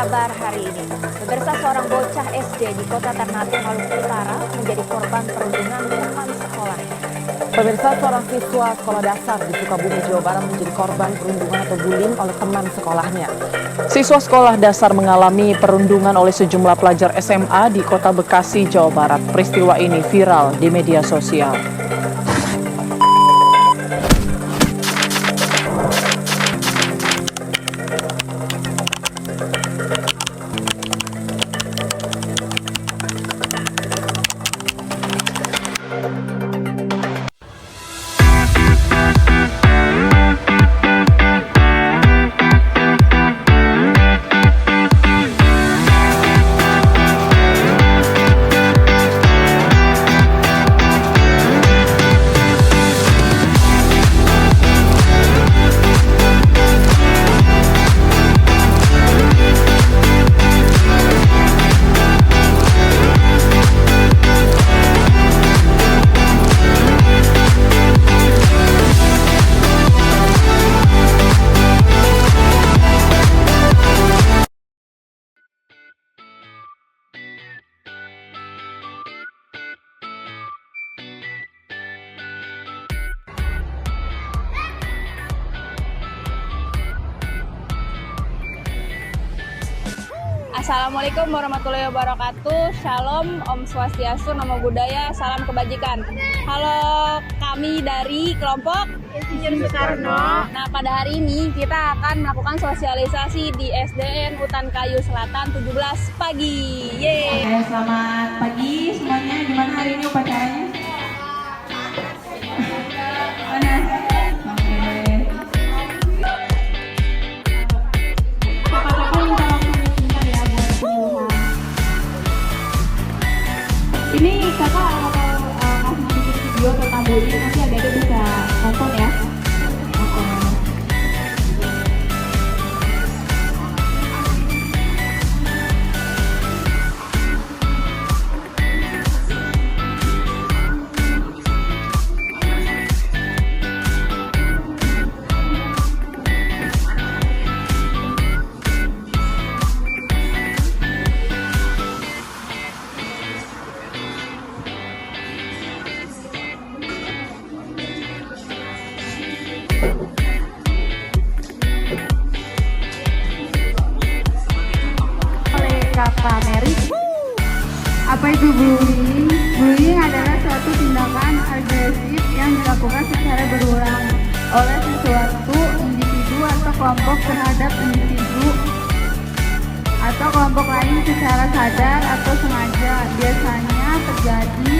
kabar hari ini? Pemirsa, seorang bocah SD di Kota Ternate, Maluku Utara menjadi korban perundungan teman sekolahnya. Pemirsa, seorang siswa sekolah dasar di Sukabumi, Jawa Barat menjadi korban perundungan atau bullying oleh teman sekolahnya. Siswa sekolah dasar mengalami perundungan oleh sejumlah pelajar SMA di Kota Bekasi, Jawa Barat. Peristiwa ini viral di media sosial. Assalamualaikum warahmatullahi wabarakatuh. Shalom, Om Swastiastu, Namo Buddhaya, salam kebajikan. Halo, kami dari kelompok Insinyur Soekarno. Nah, pada hari ini kita akan melakukan sosialisasi di SDN Utan Kayu Selatan 17 pagi. Yeay. Oke, selamat pagi semuanya. Gimana hari ini upacaranya? Mana? Ini kakak mau ngasih bikin video tentang bullying, nanti adik-adik bisa nonton ya. Oke. Kata Mary, apa itu bullying? Bullying adalah suatu tindakan agresif yang dilakukan secara berulang oleh sesuatu individu atau kelompok terhadap individu atau kelompok lain secara sadar atau sengaja. Biasanya terjadi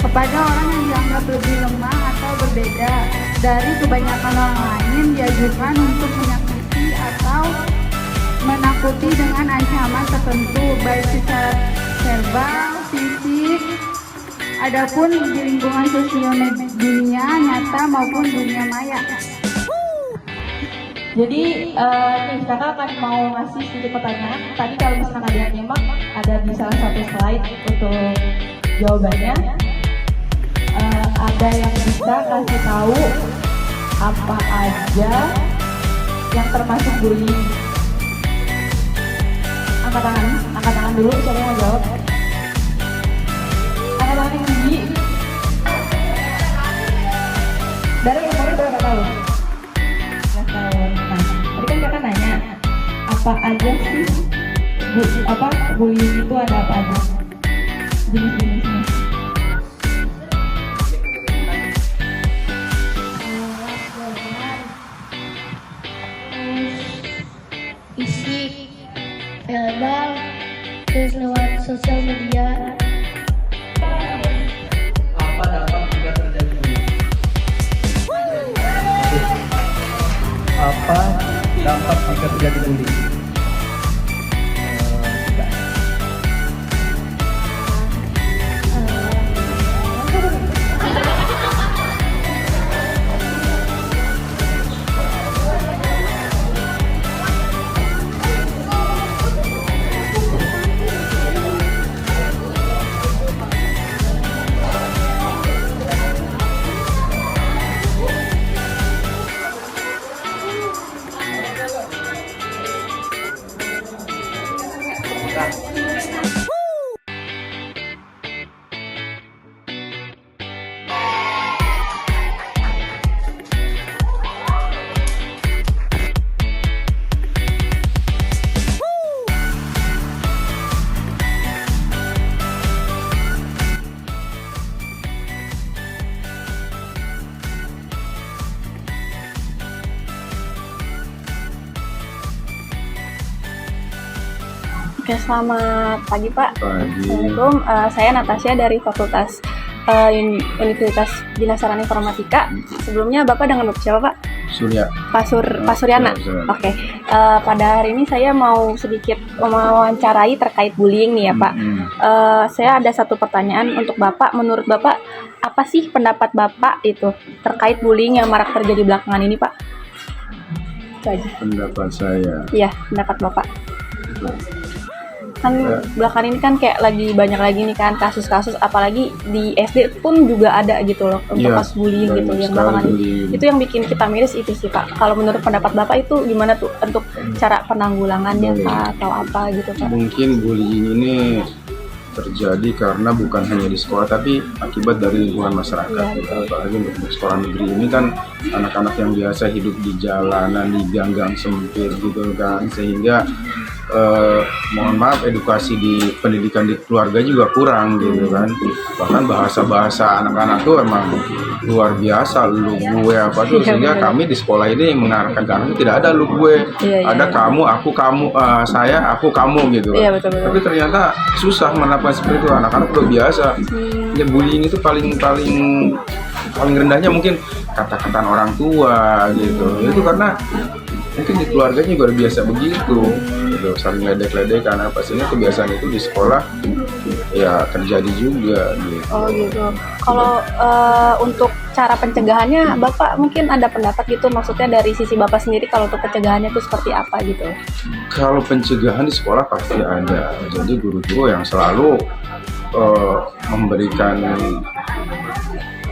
kepada orang yang dianggap lebih lemah atau berbeda dari kebanyakan orang lain, diajukan untuk menyakiti atau menakuti dengan ancaman tertentu, baik secara verbal, fisik, adapun di lingkungan sosial dunia nyata maupun dunia maya. Jadi nih kakak akan mau ngasih sedikit pertanyaan. Tadi kalau misalkan ada yang nyimak, ada di salah satu slide untuk jawabannya. Ada yang bisa kasih tahu apa aja yang termasuk bullying? Angkat tangan dulu, siapa yang mau jawab? Angkat tangan yang tinggi. Dari umurnya berapa tahun? 11 tahun. Nah, tadi kan kakak nanya, apa aja sih bullying itu, ada apa aja jenis-jenisnya? Fisik, verbal, terus lewat sosial media. Apa dampak jika terjadi bullying? Apa dampak jika terjadi bullying? Oke, selamat pagi Pak. Pagi. Assalamualaikum. Saya Natasha dari Fakultas Universitas Binasaran Informatika. Sebelumnya Bapak dengan Bapak siapa Pak? Surya. Pak Suryana. Suryana. Oke. Pada hari ini saya mau sedikit mewawancarai terkait bullying nih ya Pak. Saya ada satu pertanyaan untuk Bapak. Menurut Bapak, apa sih pendapat Bapak itu terkait bullying yang marak terjadi belakangan ini Pak? Itu aja. Pendapat saya. Iya, pendapat Bapak. Kan belakangan ini kan kayak banyak lagi nih kan kasus-kasus, apalagi di SD pun juga ada gitu loh untuk Iya, kasus bullying gitu banyak yang sekali belakangan ini. bullying. Itu yang bikin kita miris itu sih Pak. Kalau menurut pendapat Bapak itu gimana tuh untuk cara penanggulangannya Pak atau apa gitu Pak? Mungkin bullying ini terjadi karena bukan hanya di sekolah tapi akibat dari lingkungan masyarakat. Iya, Apalagi untuk sekolah negeri ini kan anak-anak yang biasa hidup di jalanan, di gang-gang sempit gitu kan, sehingga mohon maaf edukasi di pendidikan di keluarga juga kurang gitu kan. Bahkan bahasa-bahasa anak-anak tuh emang luar biasa, lu gue apa tuh, sehingga kami di sekolah ini mengarahkan ke anak tidak ada lu gue, Iya, ada iya. kamu, aku, kamu, saya, aku, kamu gitu. Iya, betul. Tapi ternyata susah menerapkan seperti itu, anak-anak udah biasa. Ya bullying itu paling rendahnya mungkin kata-kataan orang tua gitu. Itu karena mungkin di keluarganya juga udah biasa begitu gitu, saling ledek-ledekan apa sih, kebiasaan itu di sekolah ya terjadi juga gitu. Oh gitu. Kalau untuk cara pencegahannya Bapak mungkin ada pendapat gitu, maksudnya dari sisi Bapak sendiri kalau untuk pencegahannya itu seperti apa gitu? Kalau pencegahan di sekolah pasti ada, jadi guru-guru yang selalu memberikan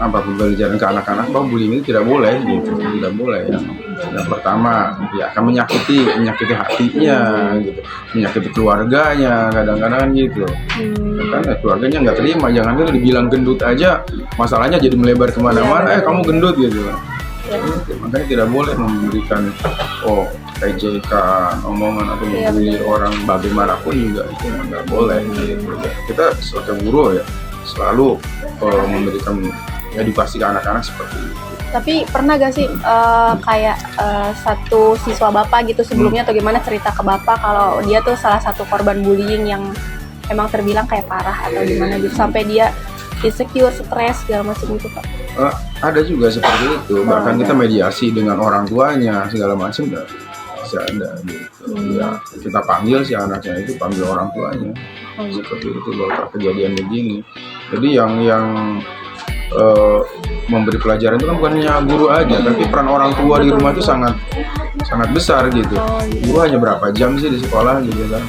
pembelajaran ke anak-anak bahwa bullying itu tidak boleh gitu, tidak boleh ya. Yang pertama ya akan menyakiti hatinya gitu, menyakiti keluarganya kadang-kadang gitu. Kan keluarganya nggak terima, jangan kan dibilang gendut aja masalahnya jadi melebar kemana-mana, kamu gendut gitu. Makanya tidak boleh memberikan ejekan, omongan atau membuli orang bagaimanapun juga itu nggak boleh gitu. Kita sebagai guru ya selalu memberikan edukasi ke anak-anak seperti itu. Tapi pernah gak sih kayak satu siswa Bapak gitu sebelumnya atau gimana cerita ke Bapak kalau dia tuh salah satu korban bullying yang emang terbilang kayak parah atau gimana gitu sampai dia insecure, stres segala macam gitu Pak? Ada juga seperti itu, bahkan kita mediasi dengan orang tuanya segala macam bisa ada gitu. Ya kita panggil si anaknya itu, panggil orang tuanya seperti itu kalau kejadian begini. Jadi yang memberi pelajaran itu kan bukan hanya guru aja, tapi peran orang tua di rumah itu sangat besar gitu. Guru hanya berapa jam sih di sekolah gitu kan.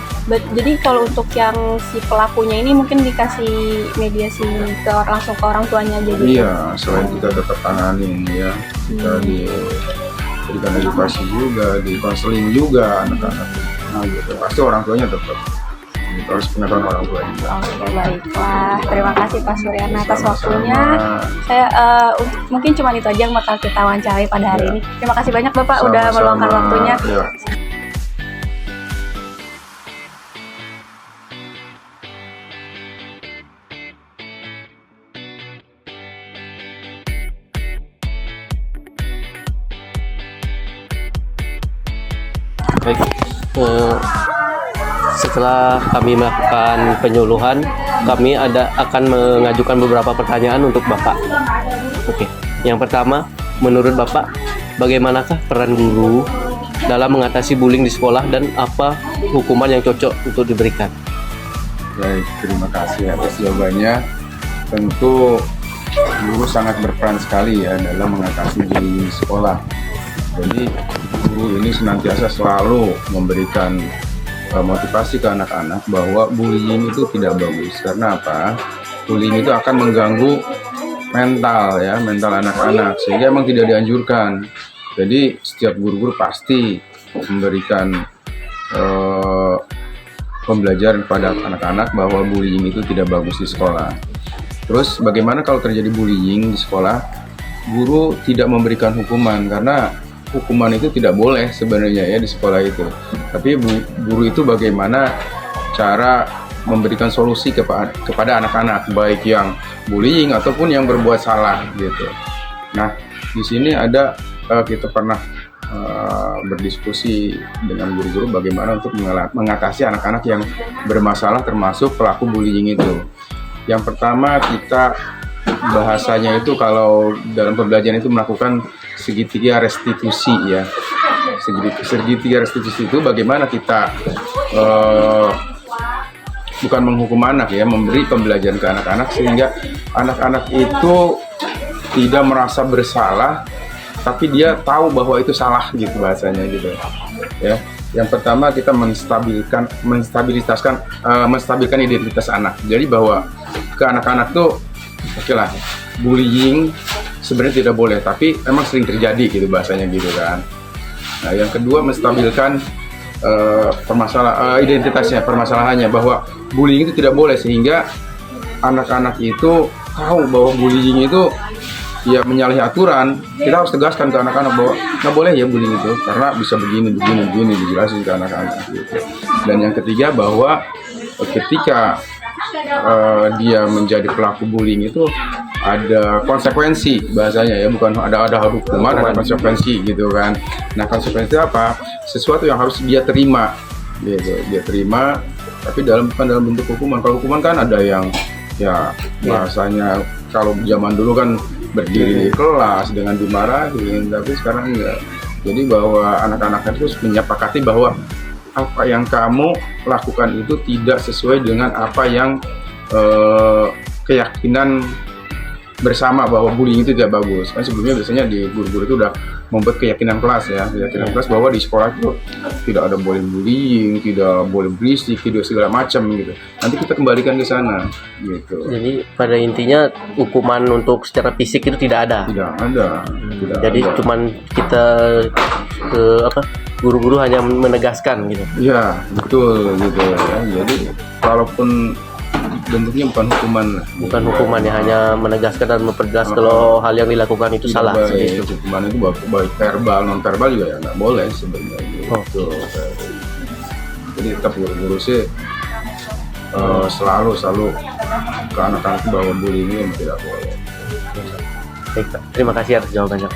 Jadi kalau untuk yang si pelakunya ini mungkin dikasih mediasi langsung ke orang tuanya aja gitu? Iya, selain kita tetap tanganin ya, kita diberikan edukasi juga, di konseling juga anak-anak. Nah gitu, pasti orang tuanya tetap. Itu harus pengetahuan orang tua juga. Oke, baiklah. Terima kasih Pak Suryana atas waktunya. Saya mungkin cuma itu aja yang bakal kita wawancarai pada hari ini. Terima kasih banyak Bapak udah meluangkan waktunya. Ya. Baik, setelah kami melakukan penyuluhan, kami akan mengajukan beberapa pertanyaan untuk Bapak. Oke, yang pertama, menurut Bapak, bagaimanakah peran guru dalam mengatasi bullying di sekolah dan apa hukuman yang cocok untuk diberikan? Baik, terima kasih atas jawabannya. Tentu guru sangat berperan sekali ya dalam mengatasi bullying di sekolah. Jadi guru ini senantiasa selalu memberikan motivasi ke anak-anak bahwa bullying itu tidak bagus. Karena apa? Bullying itu akan mengganggu mental anak-anak, sehingga emang tidak dianjurkan. Jadi setiap guru-guru pasti memberikan pembelajaran kepada anak-anak bahwa bullying itu tidak bagus di sekolah. Terus bagaimana kalau terjadi bullying di sekolah? Guru tidak memberikan hukuman, karena hukuman itu tidak boleh sebenarnya ya di sekolah itu. Tapi guru itu bagaimana cara memberikan solusi kepada anak-anak, baik yang bullying ataupun yang berbuat salah gitu. Nah, di sini ada kita pernah berdiskusi dengan guru-guru bagaimana untuk mengatasi anak-anak yang bermasalah termasuk pelaku bullying itu. Yang pertama, kita bahasanya itu kalau dalam pembelajaran itu melakukan segitiga restitusi ya. Segitiga restitusi itu bagaimana kita bukan menghukum anak ya, memberi pembelajaran ke anak-anak sehingga anak-anak itu tidak merasa bersalah, tapi dia tahu bahwa itu salah gitu bahasanya gitu ya. Yang pertama kita menstabilkan identitas anak. Jadi bahwa ke anak-anak tuh oke lah, bullying sebenarnya tidak boleh, tapi emang sering terjadi gitu bahasanya gitu kan. Nah, yang kedua menstabilkan identitasnya, permasalahannya bahwa bullying itu tidak boleh, sehingga anak-anak itu tahu bahwa bullying itu ya menyalahi aturan. Kita harus tegaskan ke anak-anak bahwa nggak boleh ya bullying itu karena bisa begini dijelasin ke anak-anak gitu. Dan yang ketiga bahwa ketika dia menjadi pelaku bullying itu ada konsekuensi bahasanya ya, bukan ada hukuman, ada konsekuensi gitu kan. Nah, konsekuensi apa? Sesuatu yang harus dia terima gitu, dia terima, tapi bukan dalam bentuk hukuman. Kalau hukuman kan ada yang ya bahasanya kalau zaman dulu kan berdiri di kelas dengan dimarahin, tapi sekarang enggak. Jadi bahwa anak-anak itu menyepakati bahwa apa yang kamu lakukan itu tidak sesuai dengan apa yang keyakinan bersama bahwa bullying itu tidak bagus. Kan sebelumnya biasanya di guru-guru itu udah membuat keyakinan kelas ya, keyakinan kelas bahwa di sekolah itu tidak ada boleh bullying, tidak boleh berisik, tidak segala macam gitu. Nanti kita kembalikan ke sana gitu. Jadi pada intinya hukuman untuk secara fisik itu tidak ada. Tidak ada. Jadi cuman kita guru-guru hanya menegaskan gitu. Iya, betul gitu ya. Jadi walaupun bentuknya bukan hukuman ya, hanya menegaskan dan memperjelas kalau hal yang dilakukan itu salah. Baik, hukuman itu baik verbal, non verbal juga ya nggak boleh sebenarnya gitu. Jadi tetap guru-guru sih selalu ke anak-anak bahwa bullying ini tidak boleh. Baik, Pak. Terima kasih atas jawabannya.